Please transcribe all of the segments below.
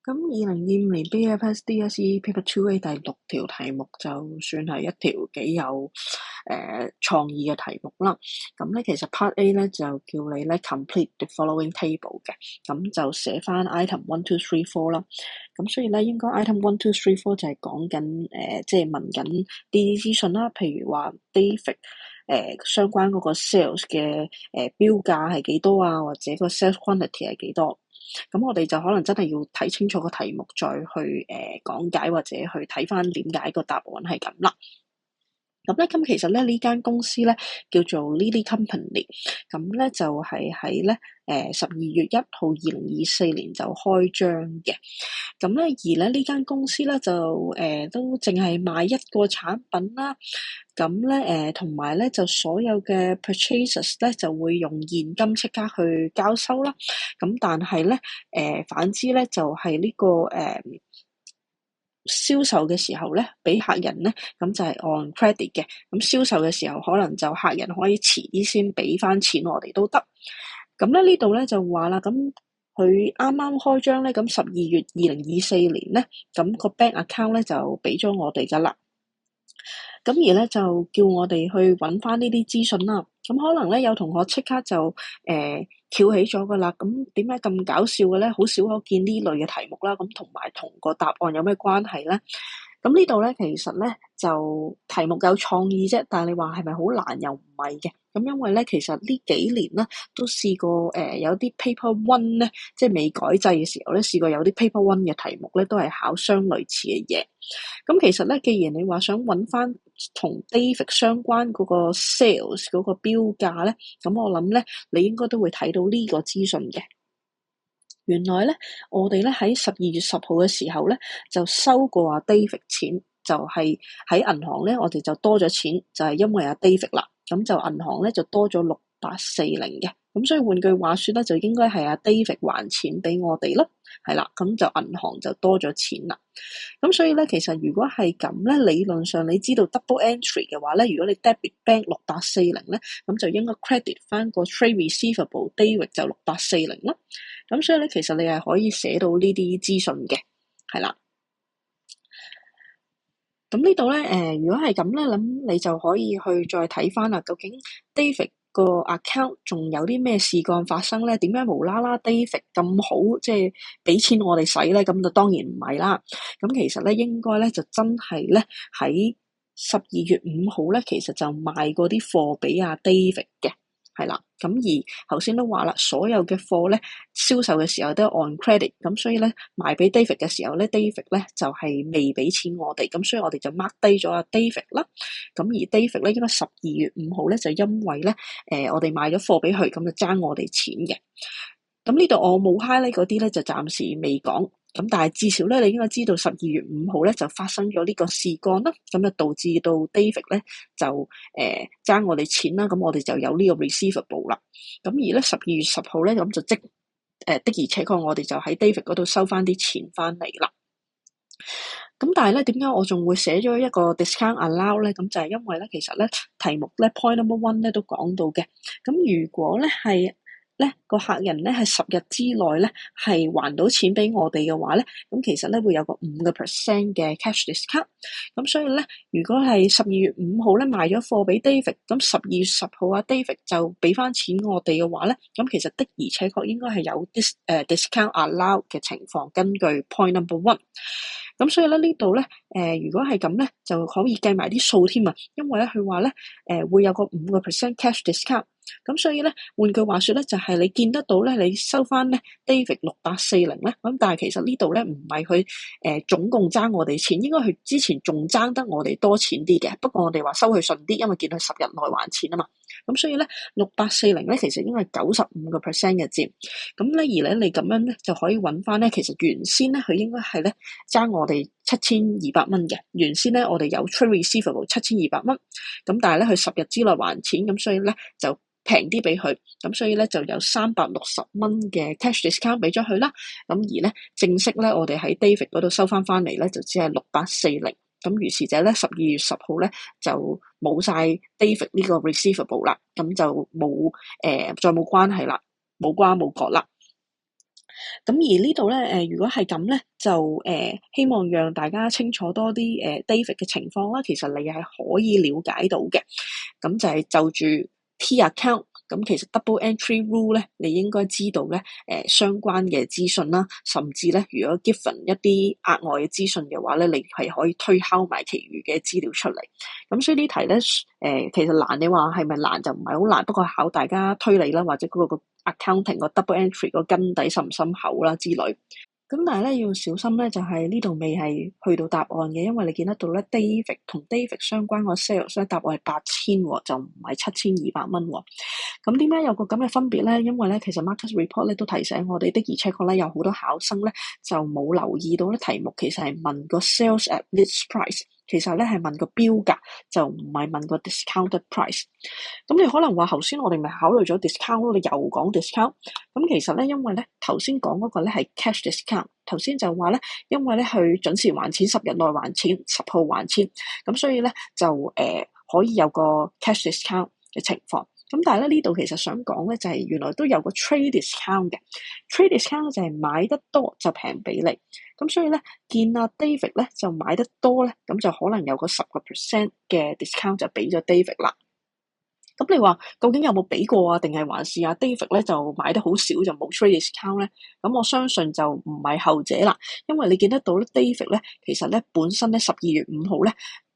咁2025年 BFS DSE Paper 2A 第6條題目就算係一條幾有創意嘅題目啦。咁咧其實 Part A 咧就叫你咧 complete the following table 嘅，咁就寫翻 item 1 2 3 4啦。咁所以咧應該 item 1 2 3 4就係講緊即係問緊啲資訊啦，譬如話 David 相關嗰個 sales 嘅標價係幾多啊，或者個 sales quantity 係幾多。咁我哋就可能真係要睇清楚個題目，再去講解或者去睇翻點解個答案係咁啦。咁其實咧呢間公司咧叫做 Lily Company，咁咧就係喺咧12月1號2024年就開張嘅。咁咧而咧呢間公司咧就都淨係賣一個產品啦。咁咧同埋咧就所有嘅 purchases 咧就會用現金即刻去交收啦。咁但係咧反之咧就係呢個銷售嘅時候咧，俾客人咧，咁就係 on credit 嘅。咁銷售嘅時候，可能就客人可以遲啲先俾翻錢我哋都得。咁咧呢度咧就話啦，咁佢啱啱開張咧，咁12月2024年咧，咁個 bank account 咧就俾咗我哋噶啦。咁而咧就叫我哋去揾翻呢啲資訊啦。咁可能咧有同學即刻就翹起咗噶啦。咁點解咁搞笑嘅咧？好少可見呢類嘅題目啦。咁同埋同個答案有咩關係咧？咁呢度咧其實咧就題目有創意啫，但係你話係咪好難又唔係嘅。咁因為咧其實呢幾年咧都試過有啲 paper one 咧，即係未改制嘅時候咧，試過有啲 paper one 嘅題目咧都係考相類似嘅嘢。咁其實咧，既然你話想揾翻同 David 相關嗰個 sales 嗰個標價咧，咁我諗咧，你應該都會睇到呢個資訊嘅。原來咧，我哋咧喺12月10號嘅時候咧，就收過阿 David 錢，就係喺銀行咧，我哋就多咗錢，就係因為阿 David 啦。咁就銀行咧就多咗6840嘅。咁所以換句話說咧，就應該係阿 David 還錢俾我哋咯。係啦，咁就銀行就多咗錢啦。咁所以咧，其實如果係咁咧，理論上你知道 double entry 嘅話咧，如果你 debit bank 6840咧，咁就應該 credit 翻個 trade receivable David 就6840啦。咁所以咧，其實你係可以寫到呢啲資訊嘅，係啦。咁呢度咧，如果係咁咧，咁你就可以去再睇翻啦。究竟 David 個 account 仲有啲咩事幹發生咧？點解無啦啦 David 咁好，即係俾錢我哋使咧？咁就當然唔係啦。咁其實咧，應該咧就真係咧喺12月5號咧，其實就賣過啲貨俾阿 David 嘅。係啦，咁而頭先都話啦，所有嘅貨咧銷售嘅時候都 on credit，咁所以咧賣俾 David 嘅時候咧，David 咧就係未俾錢我哋，咁所以我哋就 mark 低咗阿 David 啦。咁而 David 咧應該12月5號咧就因為咧我哋賣咗貨俾佢，咁就爭我哋錢嘅。咁呢度我冇 highlight 嗰啲咧就暫時未講。咁但係至少咧，你應該知道12月5號咧就發生咗呢個事幹啦，咁就導致到 David 咧就爭我哋錢啦，咁我哋就有呢個 receivable 啦。咁而咧12月10號咧，咁就的而且確我哋就喺 David 嗰度收翻啲錢翻嚟啦。咁但係咧，點解我仲會寫咗一個 discount allow 咧？咁就係因為咧，其實咧題目咧 point number 1咧都講到嘅。咁如果咧係咧個客人咧係10日之內咧係還到錢俾我哋嘅話咧，咁其實咧會有個5% 嘅 cash discount。咁所以咧，如果係12月5號咧賣咗貨俾 David，咁12月10號啊 David 就俾翻錢我哋嘅話咧，咁其實的而且確應該係有discount allow 嘅情況，根據 point number 1。咁所以咧呢度咧，如果係咁咧，就可以計埋啲數添啊，因為咧佢話咧，會有個5% cash discount。咁所以咧，換句話說咧，就係你見得到咧，你收翻咧 David 6840咧，咁但係其實呢度咧唔係佢總共爭我哋錢，應該佢之前仲爭得我哋多錢啲嘅，不過我哋話收佢順啲，因為見佢10日內還錢啊嘛。咁所以咧6840咧，其實應該係95% 嘅佔。咁咧而咧你咁樣咧就可以揾翻咧，其實原先咧佢應該係咧爭我哋7200蚊嘅，原先咧我哋有 trade receivable 7200蚊，咁但係咧佢10日之內還錢，咁所以咧就平啲俾佢，咁所以咧就有360蚊嘅 cash discount 俾咗佢啦。咁而咧正式咧我哋喺 David 嗰度收翻嚟咧就只係6840。咁如是者咧12月10號咧就冇晒 David 呢個 receivable 啦，咁就冇再冇關係啦，冇瓜冇葛啦。咁而呢度咧，如果係咁咧，就希望讓大家清楚多啲David 嘅情況啦。其實你係可以了解到嘅，咁就係就住 T account，咁其實 double entry rule 咧，你應該知道咧，相關嘅資訊啦，甚至咧，如果 given 一啲額外嘅資訊嘅話咧，你係可以推敲埋其餘嘅資料出嚟。咁所以呢題咧，其實難，你話係咪難就唔係好難，不過考大家推理啦，或者嗰個 accounting 個 double entry 個根底深唔深厚啦之類。咁但係咧，要小心咧，就係呢度未係去到答案嘅，因為你見得到咧，David 同 David 相關個 sales 咧，答案係8000喎，就唔係7200蚊喎。咁點解有個咁嘅分別咧？因為咧，其實 Marcus Report 咧都提醒我哋的而且確咧，有好多考生咧就冇留意到咧，題目其實係問個 sales at list price，其實咧係問個標價，就唔係問個 discounted price。咁你可能話頭先我哋咪考慮咗 discount 咯，你又講 discount。咁其實咧，因為咧頭先講嗰個咧係 cash discount，頭先就話咧，因為咧去準時還錢，10日內還錢，10號還錢，咁所以咧就可以有個 cash discount 嘅情況。咁但係咧呢度其實想講咧就係原來都有個 trade discount 嘅 trade discount 就係買得多就平俾你。咁所以咧見阿 David 咧就買得多咧，咁就可能有個10% 嘅 discount 就俾咗 David 啦。咁你話究竟有冇俾過啊？定係還是阿 David 咧就買得好少就冇 trade discount 咧？咁我相信就唔係後者啦，因為你見得到咧 David 咧其實咧本身咧12月5號咧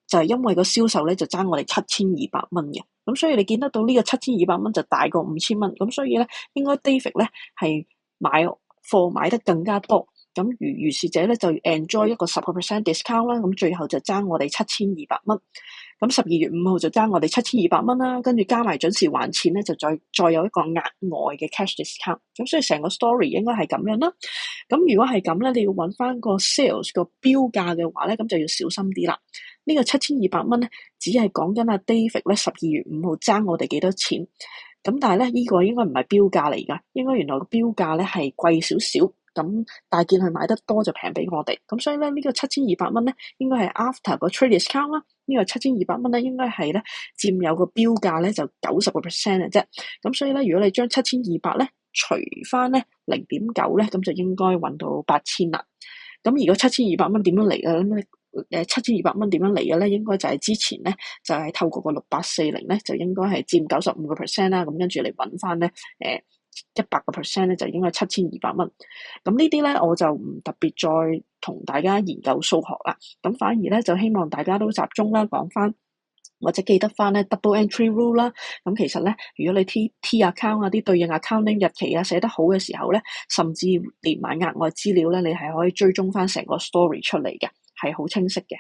就係因為個銷售咧就爭我哋7200蚊嘅，咁所以你見得到呢個7200蚊就大過5000蚊，咁所以咧應該 David 咧係買貨買得更加多。咁如是者咧就 enjoy 一個10% discount 啦，咁最後就爭我哋7200蚊。咁12月5號就爭我哋7200蚊啦，跟住加埋準時還錢咧，就再有一個額外嘅 cash discount。咁所以成個 story 應該係咁樣啦。咁如果係咁咧，你要揾翻個 sales 個標價嘅話咧，咁就要小心啲啦。呢個7200蚊咧，只係講緊阿 David 咧12月5號爭我哋幾多錢。咁但係咧，呢個應該唔係標價嚟㗎，應該原來個標價咧係貴少少。咁但係見佢買得多就平俾我哋，咁所以咧呢個7200蚊咧應該係 after 個 trade discount 啦，呢個7200蚊咧應該係咧佔有個標價咧就90%嘅啫，咁所以咧如果你將7200咧除翻咧0.9咧，咁就應該揾到8000啦。咁如果7200蚊點樣嚟嘅咧？7200蚊點樣嚟嘅咧？應該就係之前咧就係透過個6840咧就應該係佔95%啦，咁跟住嚟揾翻咧100% 咧就應該7200蚊，咁呢啲咧我就唔特別再同大家研究數學啦，咁反而咧就希望大家都集中啦講翻或者記得翻咧 double entry rule 啦，咁其實咧如果你 T account 啊啲對應 accounting 日期啊寫得好嘅時候咧，甚至連埋額外資料咧，你係可以追蹤翻成個 story 出嚟嘅，係好清晰嘅。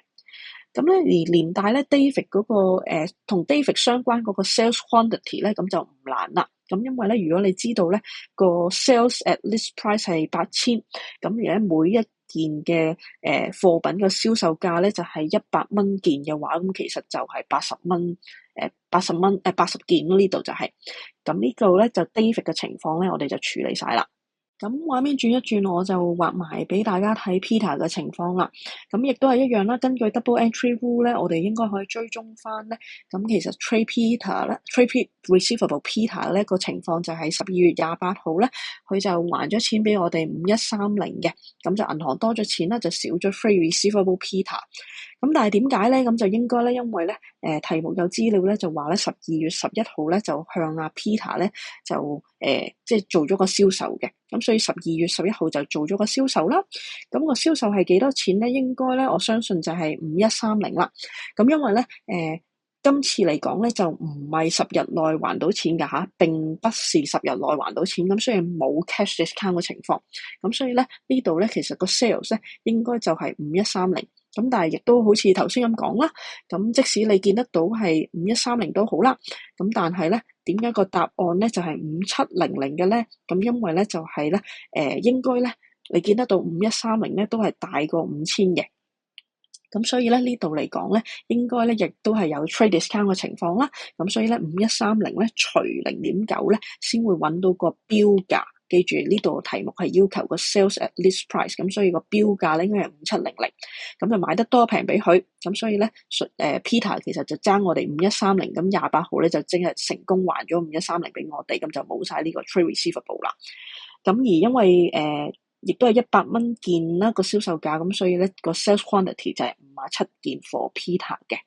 咁咧而連帶咧 David 嗰個同 David 相關嗰個 sales quantity 咧，咁就唔難啦。咁因為咧，如果你知道咧個 sales at list price 係8000，咁而家每一件嘅貨品嘅銷售價咧就係100蚊件嘅話，咁其實就係80蚊80件咯，呢度就係。咁呢度咧就 David 嘅情況咧，我哋就處理晒啦。咁畫面轉一轉，我就畫埋俾大家睇 Peter 嘅情況啦。咁亦都係一樣啦。根據 double entry rule 咧，我哋應該可以追蹤翻咧。咁其實 trade Peter 咧 ，trade receivable Peter 咧個情況就係12月28號咧，佢就還咗錢俾我哋5130嘅。咁就銀行多咗錢啦，就少咗 trade receivable Peter。咁但係點解咧？咁就應該咧，因為咧，題目有資料咧就話咧12月11號咧就向阿 Peter 咧就即係做咗個銷售嘅，咁所以12月11號就做咗個銷售啦。咁個銷售係幾多錢咧？應該咧，我相信就係5130啦。咁因為咧，今次嚟講咧就唔係10日內還到錢㗎吓，並不是10日內還到錢，咁所以冇 cash discount 嘅情況。咁所以咧呢度咧其實個 sales 咧應該就係5130。咁但係亦都好似頭先咁講啦，咁即使你見得到係5130都好啦，咁但係咧點解個答案咧就係5700嘅咧？咁因為咧就係咧應該咧你見得到5130咧都係大過5000嘅，咁所以咧呢度嚟講咧應該咧亦都係有 trade discount 嘅情況啦，咁所以咧5130咧除0.9咧先會揾到個標價。記住呢度題目係要求個 sales at list price，咁所以個標價咧應該係5700，咁就買得多平俾佢，咁所以咧Peter 其實就爭我哋5130，咁28號咧就正係成功還咗5130俾我哋，咁就冇晒呢個 trade receivable 啦。咁而因為亦都係100蚊件啦個銷售價，咁所以咧個 sales quantity 就係57件貨 Peter 嘅。